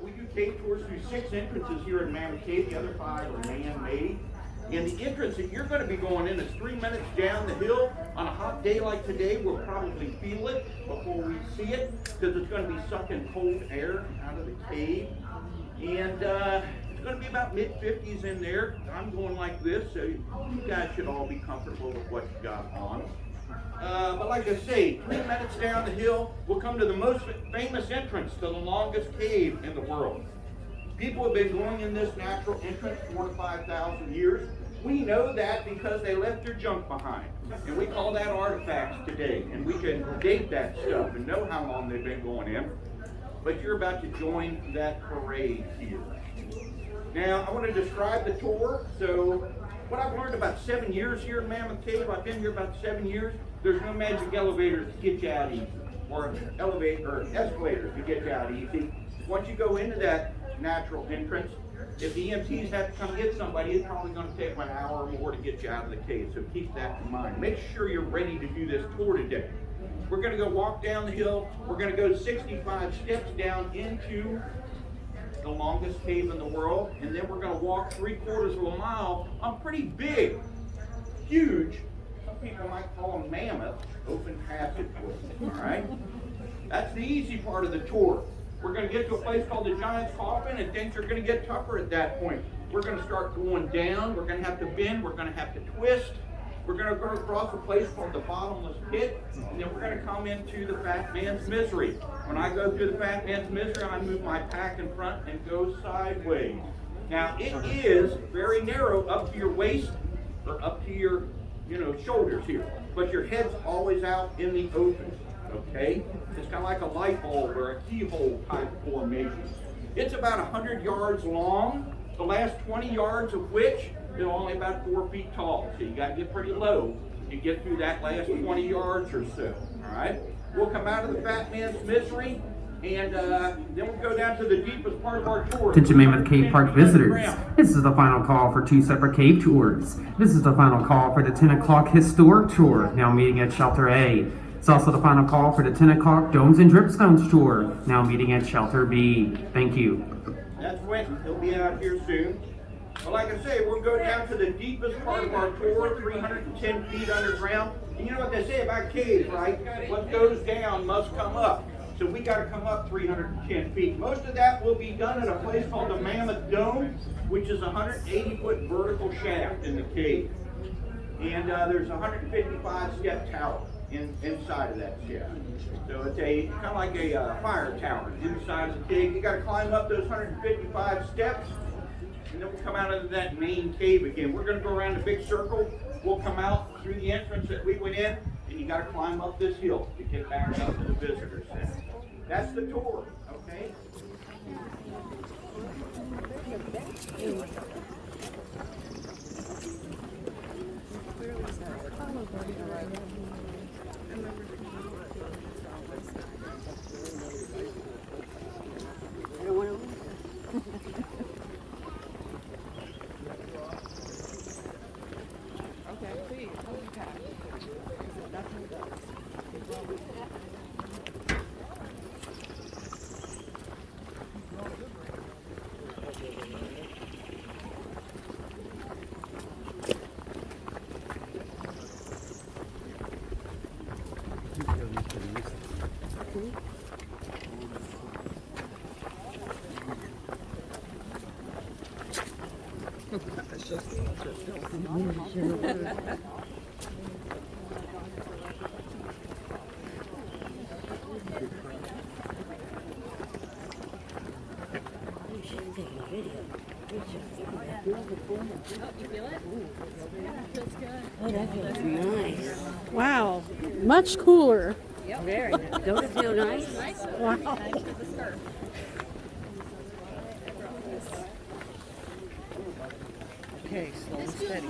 we do cave tours through 6 entrances here in Mammoth Cave. The other 5 are man-made. And the entrance that you're going to be going in is 3 minutes down the hill. On a hot day like today, we'll probably feel it before we see it, because it's going to be sucking cold air out of the cave. And it's going to be about mid-50s in there. I'm going like this, so you guys should all be comfortable with what you got on. But like I say, 3 minutes down the hill, we'll come to the most famous entrance to the longest cave in the world. People have been going in this natural entrance 4,000 to 5,000 years. We know that because they left their junk behind. And we call that artifacts today. And we can date that stuff and know how long they've been going in. But you're about to join that parade here. Now, I want to describe the tour. So, what I've learned about 7 years here in Mammoth Cave, I've been here about 7 years, there's no magic elevators to get you out easy. Or escalators to get you out easy. Once you go into that natural entrance, if the EMTs have to come get somebody, it's probably going to take an hour or more to get you out of the cave. So keep that in mind. Make sure you're ready to do this tour today. We're going to go walk down the hill. We're going to go 65 steps down into the longest cave in the world. And then we're going to walk 3/4 of a mile on pretty big, huge, some people might call them mammoth, open passageways. All right? That's the easy part of the tour. We're going to get to a place called the Giant's Coffin, and things are going to get tougher at that point. We're going to start going down. We're going to have to bend. We're going to have to twist. We're going to go across a place called the Bottomless Pit, and then we're going to come into the Fat Man's Misery. When I go through the Fat Man's Misery, I move my pack in front and go sideways. Now, it is very narrow up to your waist, or up to your, shoulders here, but your head's always out in the open. Okay? It's kind of like a light bulb or a keyhole type formation. It's about 100 yards long, the last 20 yards of which is only about 4 feet tall. So you got to get pretty low to get through that last 20 yards or so. All right? We'll come out of the Fat Man's Misery, and then we'll go down to the deepest part of our tour. Attention Mammoth Cave Park visitors. This is the final call for 2 separate cave tours. This is the final call for the 10 o'clock historic tour, now meeting at Shelter A. It's also the final call for the 10 o'clock Domes and Dripstones tour, now meeting at Shelter B. Thank you. That's Quentin. He'll be out here soon. Well, like I say, we'll go down to the deepest part of our tour, 310 feet underground. And you know what they say about caves, right? What goes down must come up. So we got to come up 310 feet. Most of that will be done at a place called the Mammoth Dome, which is a 180-foot vertical shaft in the cave. And there's a 155-step tower inside of that shaft. So it's kind of like a fire tower inside of the cave. You got to climb up those 155 steps, and then we'll come out of that main cave again. We're going to go around a big circle. We'll come out through the entrance that we went in, and you got to climb up this hill to get back up to the visitor center. That's the tour, okay? Oh, that feels nice. Wow, much cooler. Yep. Very nice. Don't it feel nice? Wow. Okay, slow and steady.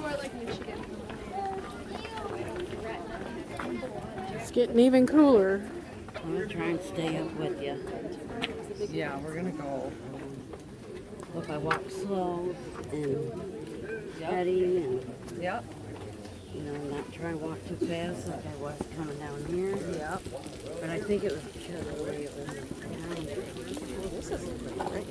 It's getting even cooler. I'm going to try and stay up with you. Yeah, we're going to go. If I walk slow and steady and, Yep. not try and walk too fast like I was coming down here. Yep. But I think it was because of the way it was down. This is great.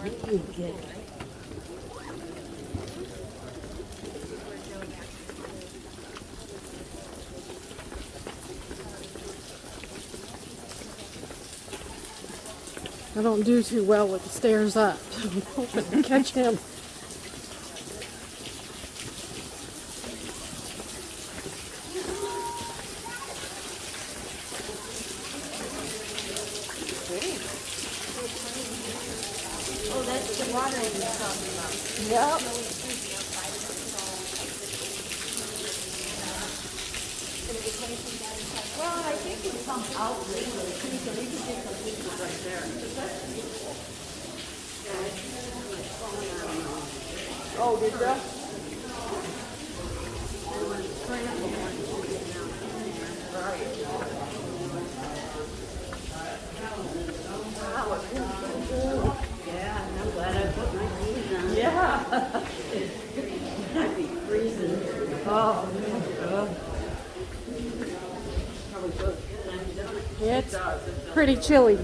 You get I don't do too well with the stairs up. I'm hoping to catch him. Oh, that's the water I was talking about. Yep. Well, I think it comes out later. So you can get some people right there. Oh, did you? Yeah, I'm glad I put my shoes on. Yeah. I'd be freezing. Oh, It's pretty chilly.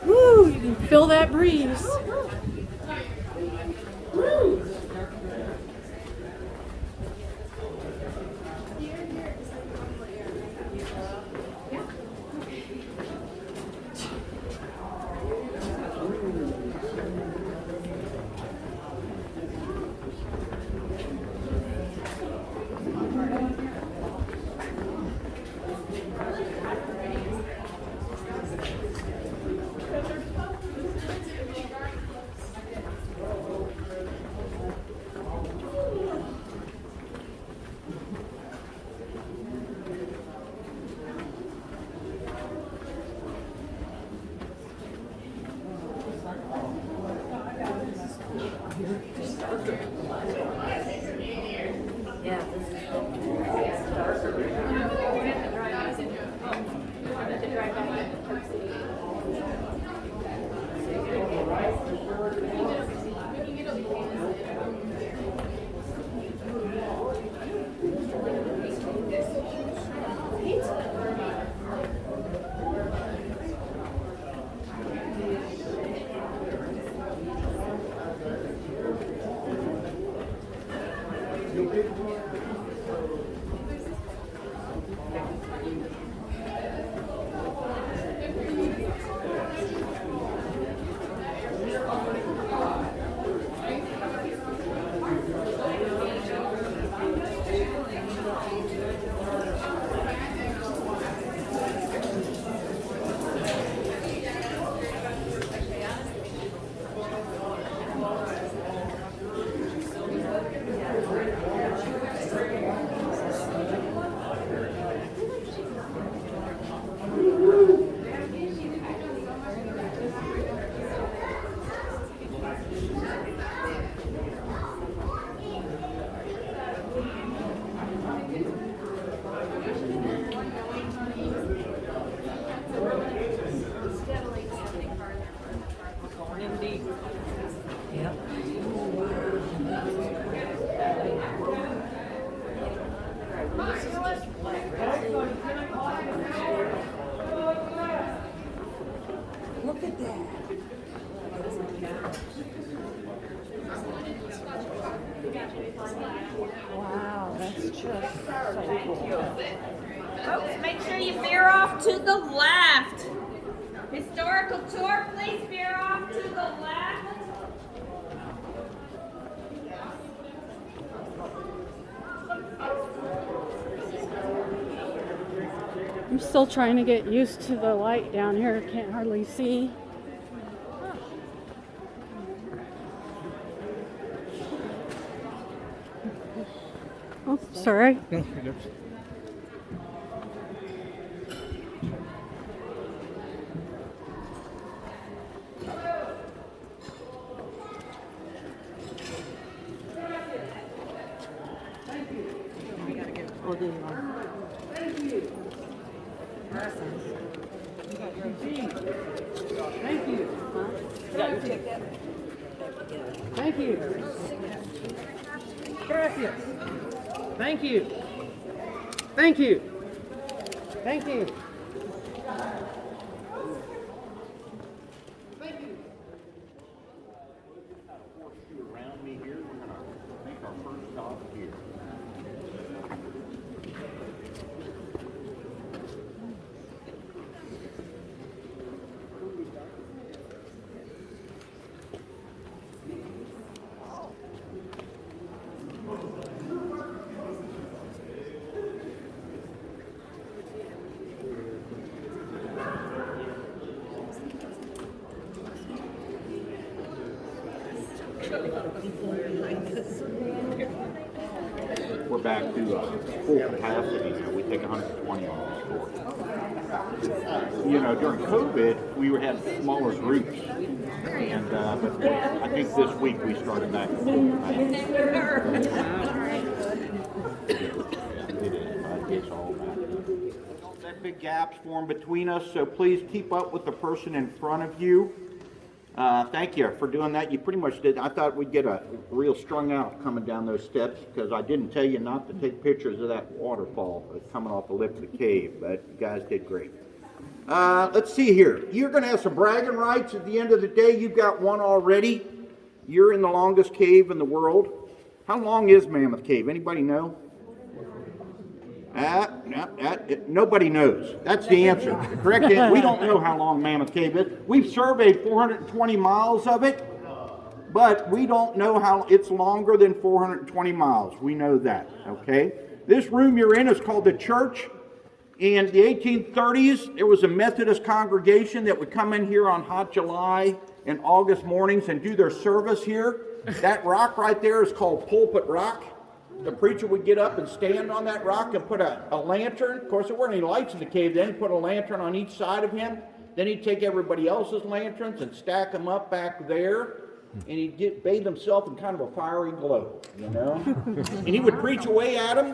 Woo, you can feel that breeze. yeah, this is look at that. Wow, that's just so cool. Folks, make sure you veer off to the left. Historical tour, please veer off to the left. I'm still trying to get used to the light down here. Can't hardly see. Oh, sorry. Oh, there you are. Thank you. Huh? Yeah, you take that. Thank you. Gracias. Thank you. Thank you. Thank you. Horseshoe around me here. We're gonna make our first stop here. We're back to full capacity now. We take 120 on this store. You know, during COVID, we had smaller groups, and but I think this week we started back at full capacity. It is. It's all back. That big gaps form between us, so please keep up with the person in front of you. Thank you for doing that. You pretty much did. I thought we'd get a real strung out coming down those steps because I didn't tell you not to take pictures of that waterfall that's coming off the lip of the cave, but you guys did great. Let's see here. You're going to have some bragging rights at the end of the day. You've got one already. You're in the longest cave in the world. How long is Mammoth Cave? Anybody know? Nobody knows. That's the answer. Correct? We don't know how long Mammoth Cave is. We've surveyed 420 miles of it, but we don't know how it's longer than 420 miles. We know that, okay? This room you're in is called the church. In the 1830s, there was a Methodist congregation that would come in here on hot July and August mornings and do their service here. That rock right there is called Pulpit Rock. The preacher would get up and stand on that rock and put a lantern. Of course, there weren't any lights in the cave then. He'd put a lantern on each side of him. Then he'd take everybody else's lanterns and stack them up back there. And he'd bathe himself in kind of a fiery glow, you know. And he would preach away at them.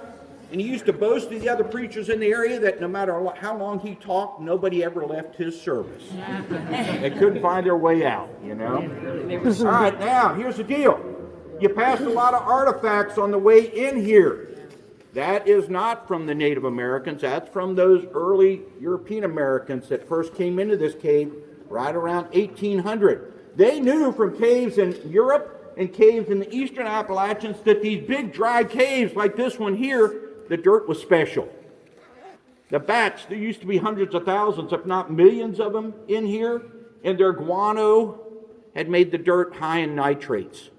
And he used to boast to the other preachers in the area that no matter how long he talked, nobody ever left his service. They couldn't find their way out, you know. All right, now, here's the deal. You passed a lot of artifacts on the way in here. That is not from the Native Americans. That's from those early European Americans that first came into this cave right around 1800. They knew from caves in Europe and caves in the eastern Appalachians that these big dry caves like this one here, the dirt was special. The bats, there used to be hundreds of thousands, if not millions of them in here, and their guano had made the dirt high in nitrates.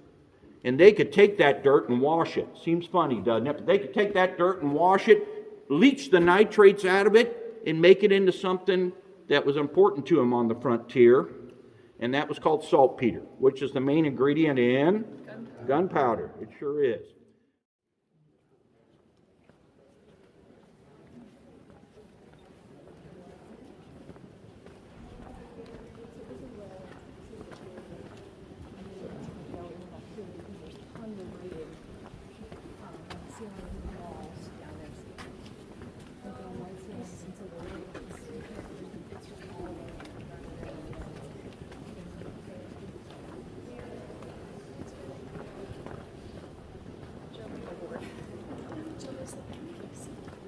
And they could take that dirt and wash it. Seems funny, doesn't it? But they could take that dirt and wash it, leach the nitrates out of it, and make it into something that was important to them on the frontier. And that was called saltpeter, which is the main ingredient in gunpowder. It sure is.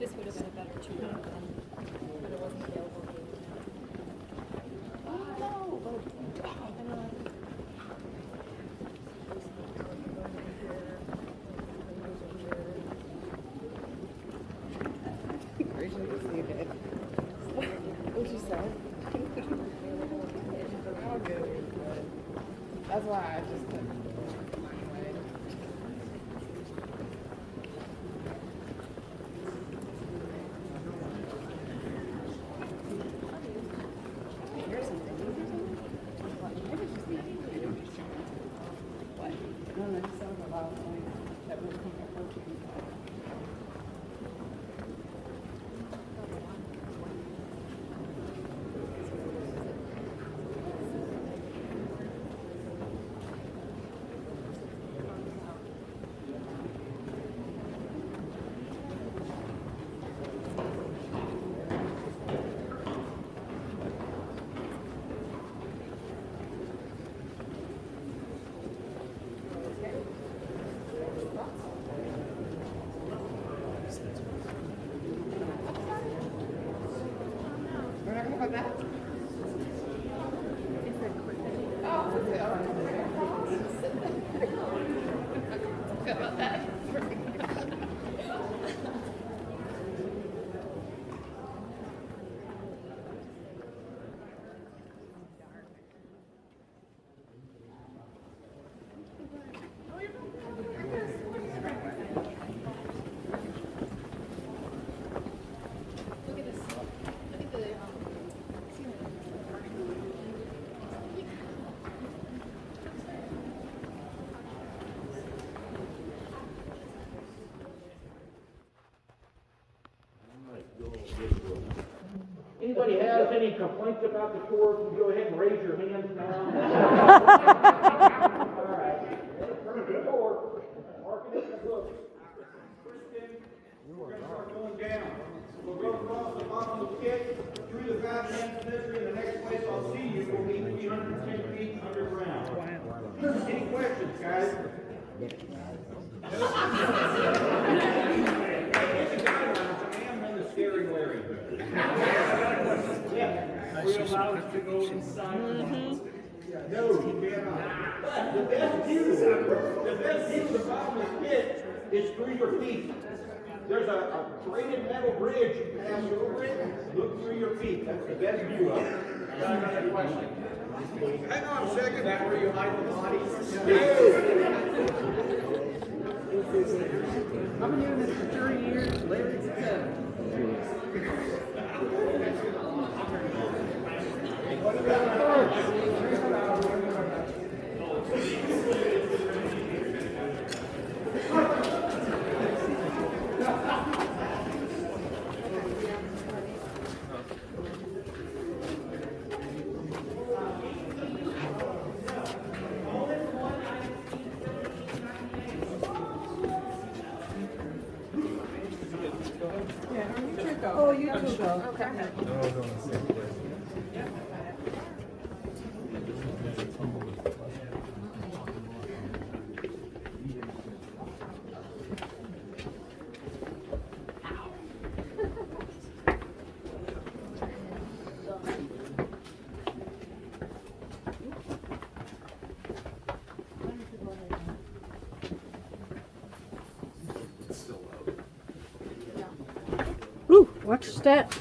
This would have been a better tool, but it wasn't available. What you said? That's why I just put mine away. Anybody has any complaints about the tour, can you go ahead and raise your hands now? All right. Good tour. Mark it in the book. Kristen, we're going to start going down. We'll go across the Bottomless Pit, through the Valley of Misery, and the next place I'll see you will be 310 feet underground. Wow. Any questions, guys? Scary Larry. Yeah. Are we allowed to go inside? No, you cannot. The best view of the Bottomless Pit is through your feet. There's a braided metal bridge. You pass over it, look through your feet. That's the best view of it. Another question. Hang on a second. Is that where you hide the bodies? I've been doing this for 30 years. Larry's 7. Oh, you too, go. Okay. Ooh, watch your step.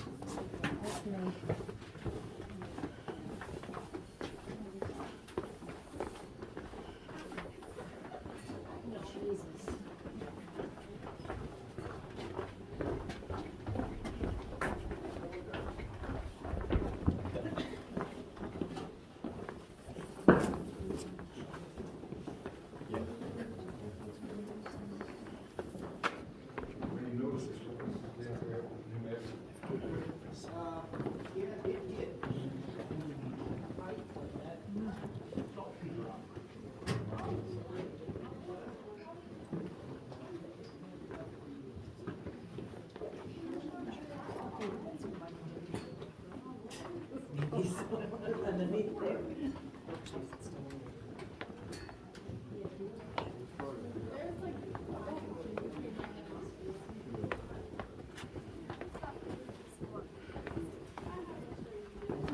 Underneath there.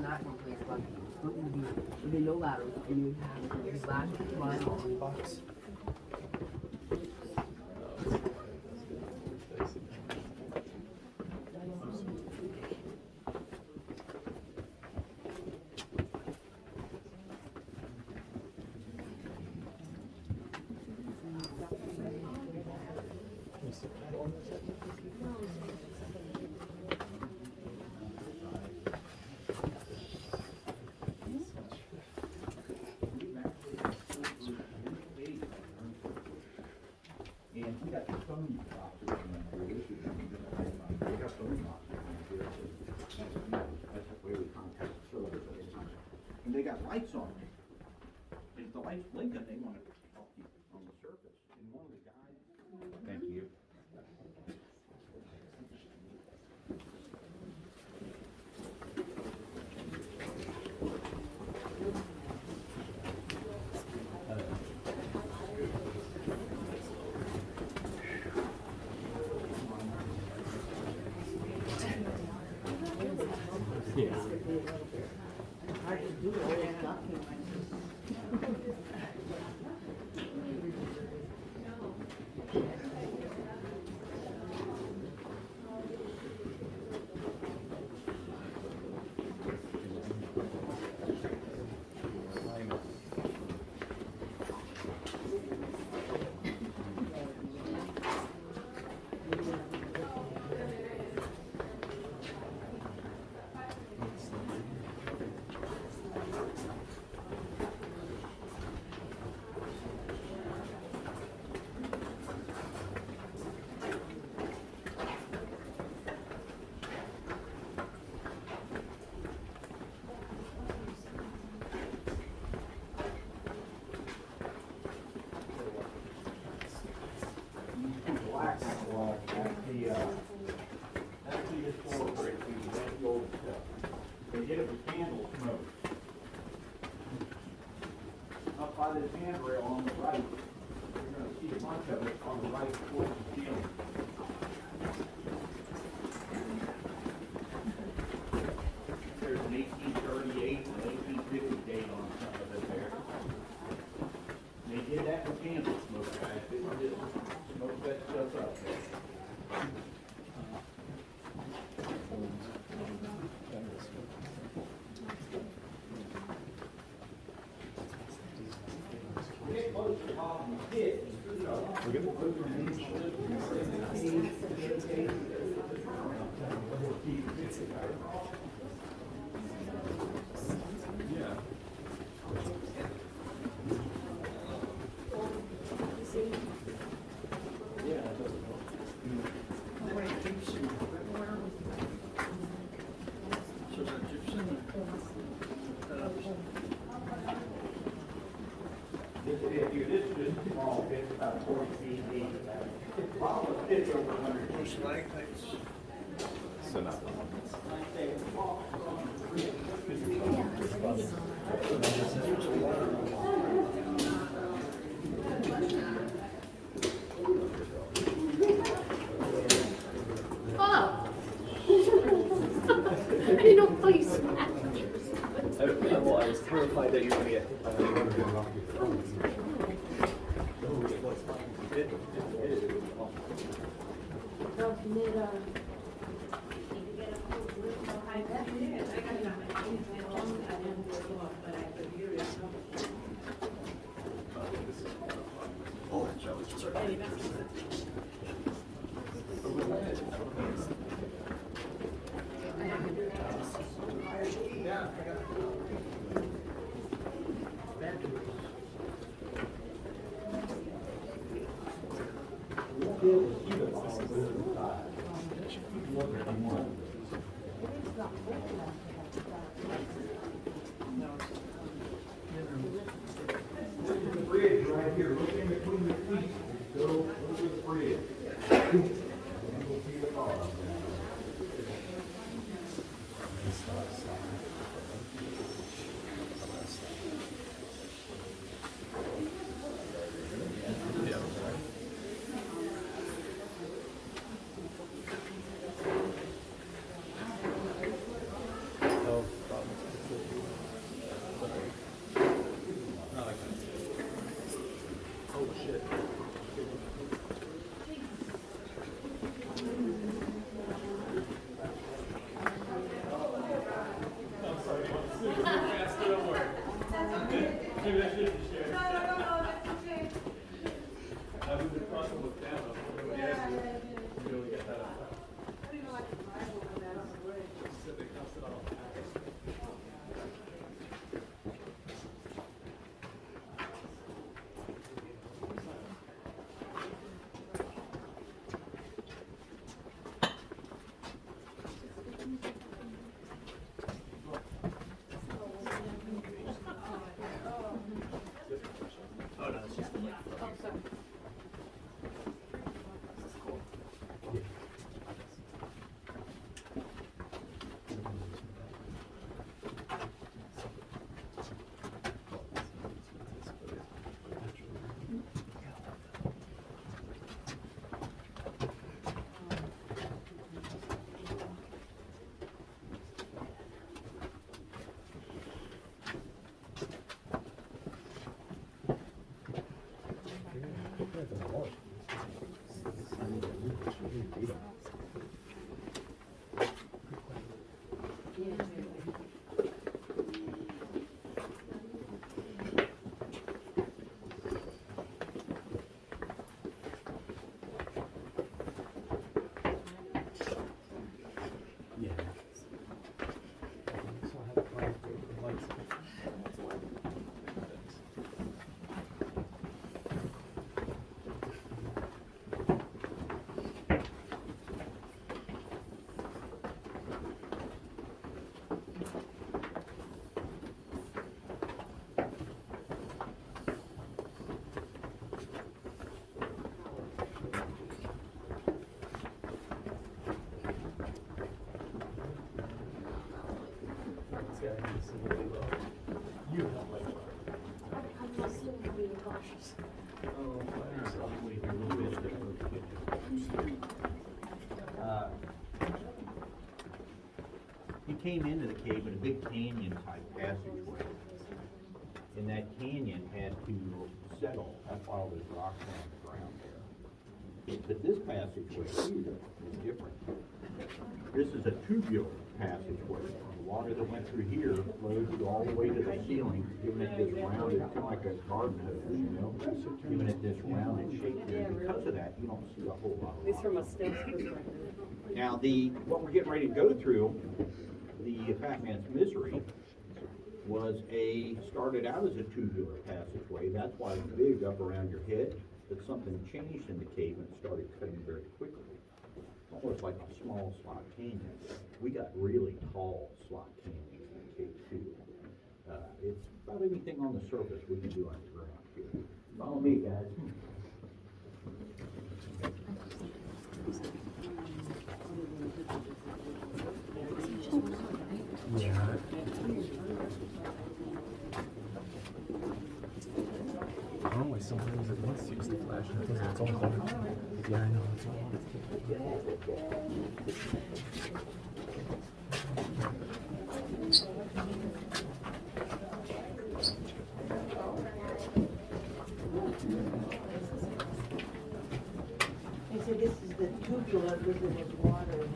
Not one place like what would be no ladders and you would have your black line on box. And they got lights on them. If the lights blinking, they want to help you on the surface. And one of the guys. Thank you. Yeah. Hard to do all that docking. They did it with candle smoke. Up by this handrail on the right, you're gonna see a bunch of it on the right towards the ceiling. There's an 1838 and 1850 date on some of it there. They did that with candle smoke, guys. They just smoked that stuff up. Get close to Bottomless Pit. This is just a small pit, about 40 feet deep. Bottomless Pit's over 100 feet. Oh! I didn't know please. I was terrified that you were going to get hit by This is the bridge right here. Look in between the feet. Go over the bridge. And we'll see the bottom. You came into the cave in a big canyon type passageway. And that canyon had to settle. That's why all those rocks on the ground there. But this passageway here is different. This is a tubular passageway. The water that went through here flowed all the way to the ceiling, giving it this rounded, kind of like a garden hose, you know, giving it this rounded shape. And because of that, you don't see a whole lot of At least from a rocks. stealth perspective. Now, what we're getting ready to go through, the Fat Man's Misery, started out as a tubular passageway. That's why it's big up around your head. But something changed in the cave and it started cutting very quickly. Almost like a small slot canyon. We got really tall slot canyons in the cave too. It's about anything on the surface we can do underground here. Follow me, guys. Always sometimes it wants to use the flash and it doesn't. It's all hard. Yeah, I know. It's all They said this is the tubular because there's water in here.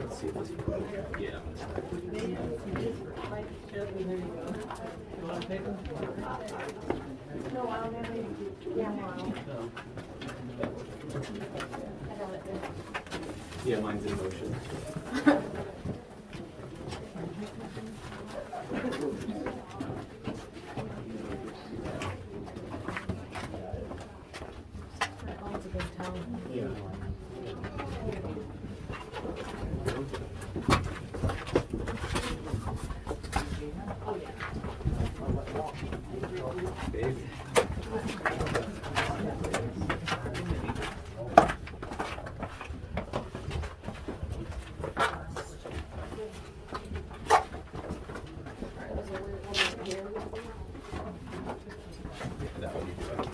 Let's see if this yeah. No, I don't have any camera on. Yeah, mine's in motion. Baby. That would be good.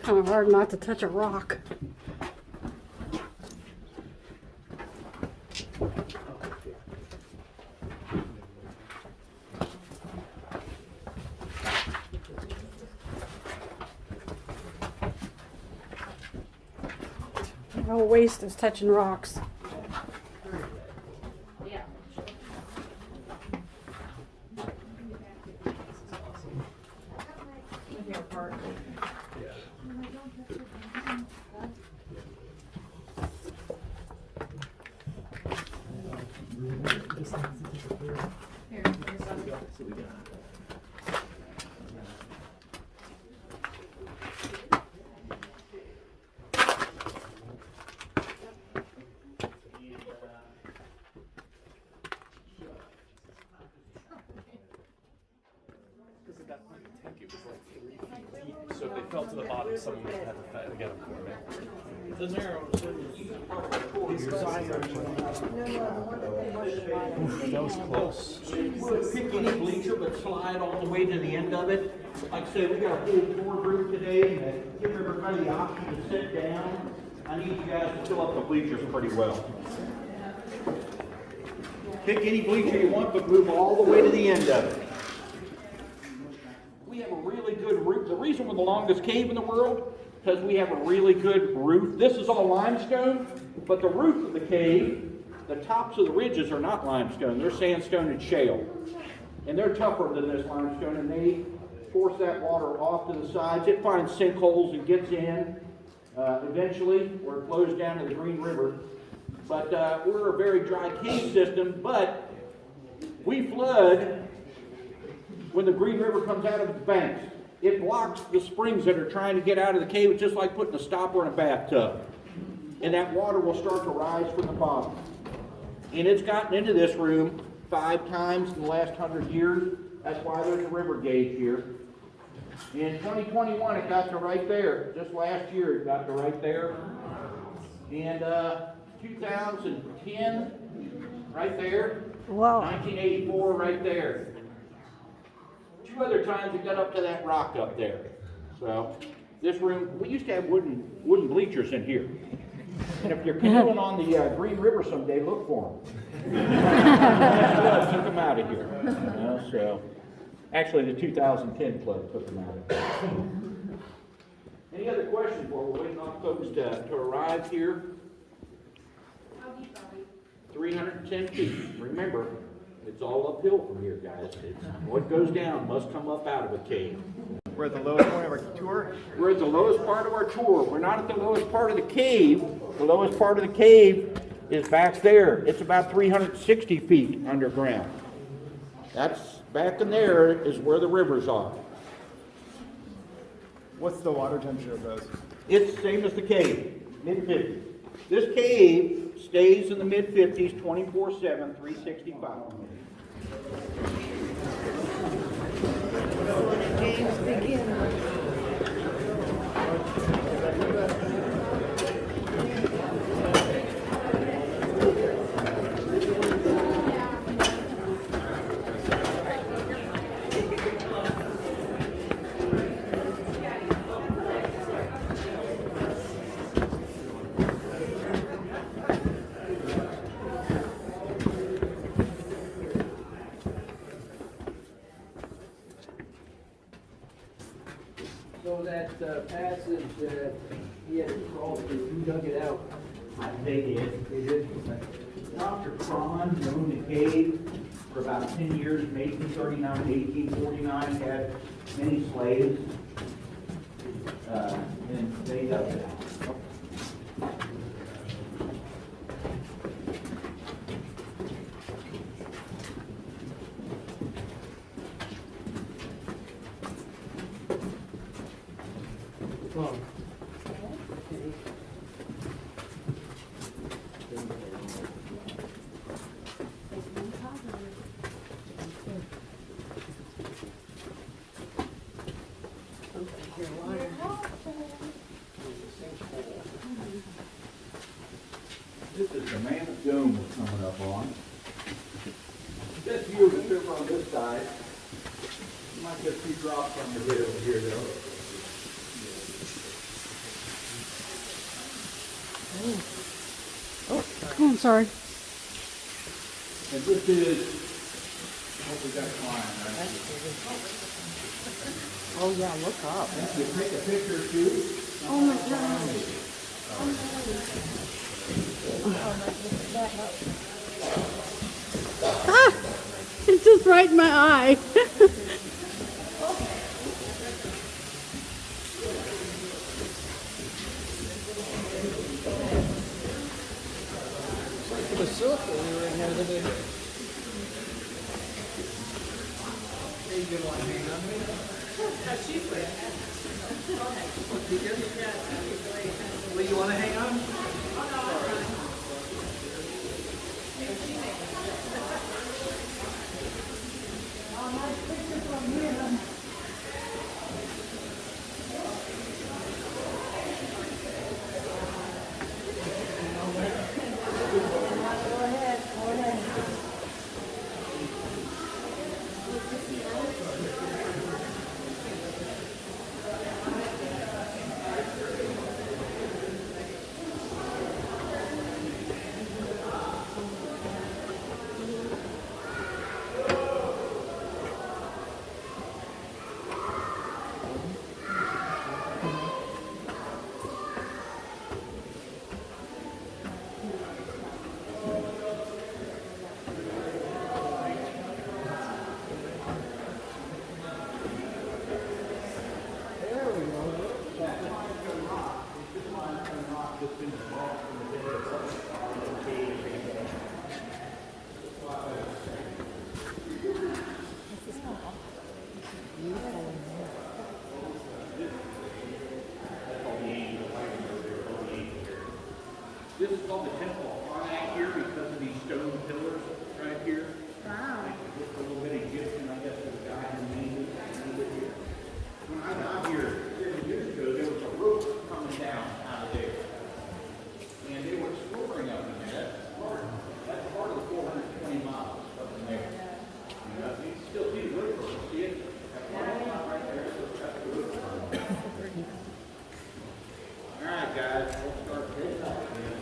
Kind of hard not to touch a rock. No waste is touching rocks. So if they fell to the bottom, someone would have had to get them for me. That was close. Pick any bleacher, but slide all the way to the end of it. Like I said, we got a full tour group today that give everybody the option to sit down. I need you guys to fill up the bleachers pretty well. Pick any bleacher you want, but move all the way to the end of it. We have a really good roof. The reason we're the longest cave in the world, because we have a really good roof. This is all limestone, but the roof of the cave, the tops of the ridges are not limestone, they're sandstone and shale. And they're tougher than this limestone, and they force that water off to the sides. It finds sinkholes and gets in eventually, where it flows down to the Green River. But we're a very dry cave system, but we flood when the Green River comes out of its banks. It blocks the springs that are trying to get out of the cave. It's just like putting a stopper in a bathtub. And that water will start to rise from the bottom. And it's gotten into this room 5 times in the last 100 years. That's why there's a river gauge here. In 2021, it got to right there. Just last year, it got to right there. And 2010, right there. Wow. 1984, right there. 2 other times it got up to that rock up there. So this room, we used to have wooden bleachers in here. And if you're canoeing on the Green River someday, look for them. Took them out of here. You know, so actually, the 2010 flood took them out of here. Any other questions while we're waiting on folks to arrive here? 310 feet. Remember, it's all uphill from here, guys. What goes down must come up out of a cave. We're at the lowest point of our tour? We're at the lowest part of our tour. We're not at the lowest part of the cave. The lowest part of the cave is back there. It's about 360 feet underground. That's back in there is where the rivers are. What's the water temperature of those? It's the same as the cave, mid-50s. This cave stays in the mid-50s, 24/7, 365. Games begin. So that passage that he had to crawl through, who dug it out? They did. They did. Dr. Cron owned the cave for about 10 years, from 1839 to 1849, had many slaves, and they dug it out. This is the Mammoth Dome we're coming up on. This view of the river on this side. You might get a few drops on your head over here, though. Oh, I'm sorry. And this is what we got flying right here. Oh yeah, look up. You take a picture too. Oh my God. Ah! It's just right in my eye. The circle we were in here the other day. Hey, you want to hang on me? Well, you want to hang on? called the temple of Karnak here because of these stone pillars right here. Wow. Just a little bit of Egyptian, I guess, the guy who made it here. When I got here 30 years ago, there was a rope coming down out of there. And they were exploring up in there. That's part of the 420 miles up in there. You know, you can still see the rope. See it? That one line right there, so that's the rope. All right, guys, we'll start this out again.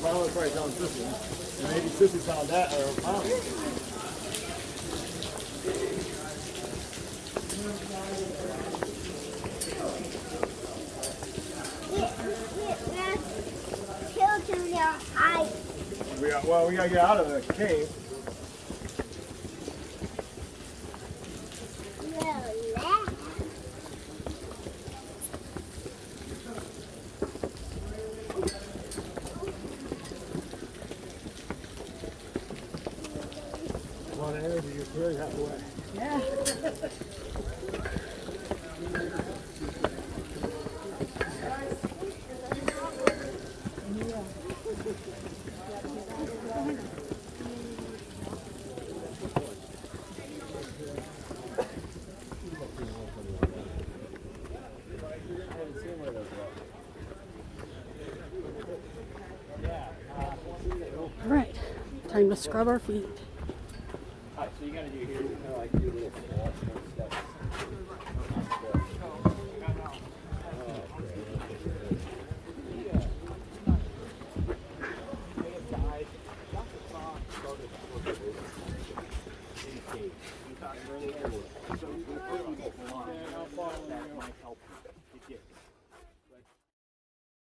Mom was probably telling Sissy. Maybe Sissy found that, or Mom. We gotta get out of the cave. A lot of energy you carry halfway. Yeah. All right, time to scrub our feet. Alright, so you gotta do here, you kind of like do little small steps. That might help you get